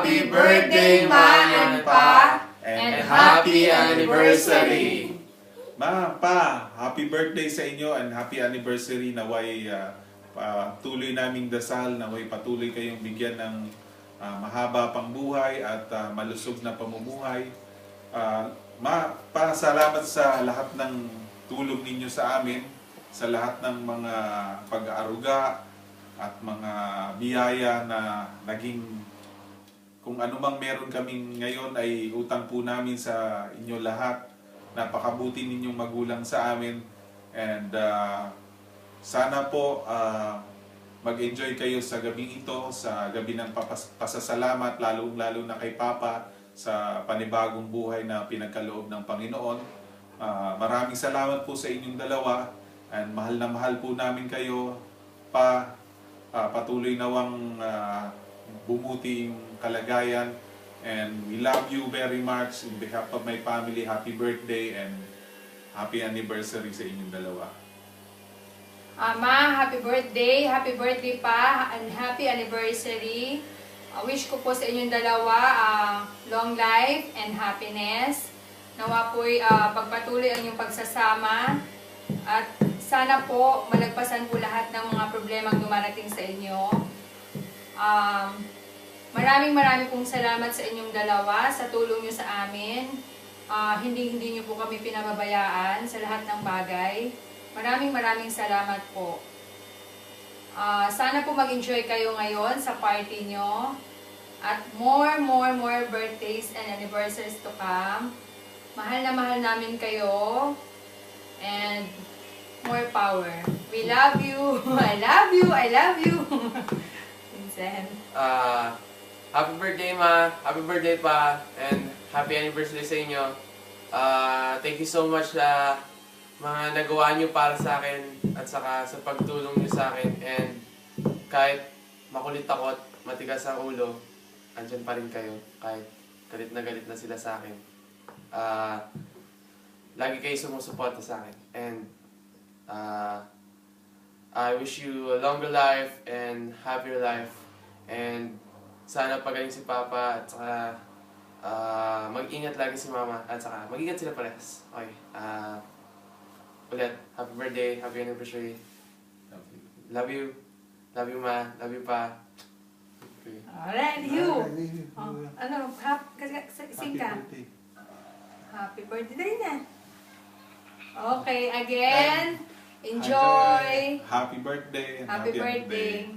Happy birthday, Ma and Pa! And happy anniversary! Ma, Pa, happy birthday sa inyo and happy anniversary. Naway tuloy naming dasal, naway patuloy kayong bigyan ng mahaba pang buhay at malusog na pamumuhay. Ma, Pa, salamat sa lahat ng tulong ninyo sa amin, sa lahat ng mga pag-aaruga at mga biyaya na naging kung ano mang meron kaming ngayon ay utang po namin sa inyo lahat. Napakabuti ninyong magulang sa amin and sana po mag-enjoy kayo sa gabing ito, sa gabi ng pasasalamat, lalo na kay Papa sa panibagong buhay na pinagkaloob ng Panginoon. Maraming salamat po sa inyong dalawa and mahal na mahal po namin kayo. Patuloy nawang bumuti yung kalagayan and we love you very much. In behalf of my family, happy birthday and happy anniversary sa inyong dalawa. Ma, happy birthday Pa, and happy anniversary. Wish ko po sa inyong dalawa long life and happiness. Nawa po'y pagpatuloy ang inyong pagsasama at sana po malagpasan po lahat ng mga problemang dumarating sa inyo. Maraming pong salamat sa inyong dalawa sa tulong nyo sa amin. Hindi nyo po kami pinababayaan sa lahat ng bagay. Maraming salamat po. Sana po mag-enjoy kayo ngayon sa party nyo. At more birthdays and anniversaries to come. Mahal na mahal namin kayo. And more power. We love you. I love you. Vincent. Happy birthday, Ma. Happy birthday, Pa. And happy anniversary sa inyo. Thank you so much sa mga nagawa nyo para sa akin at saka sa pagtulong nyo sa akin. And kahit makulit ako at matigas ang ulo, andyan pa rin kayo. Kahit galit na sila sa akin. Lagi kayo sumusuporta sa akin. And I wish you a longer life and happier life. And sana pagaling si Papa at saka mag-ingat lagi si Mama at saka mag-ingat sila parehas. Okay. Ulit, happy birthday, happy anniversary. Love you. Love you, Ma. Love you, Pa. Okay. Alright, you. Sing ka. Happy birthday na. Okay, again. Enjoy. Happy birthday. And Happy birthday.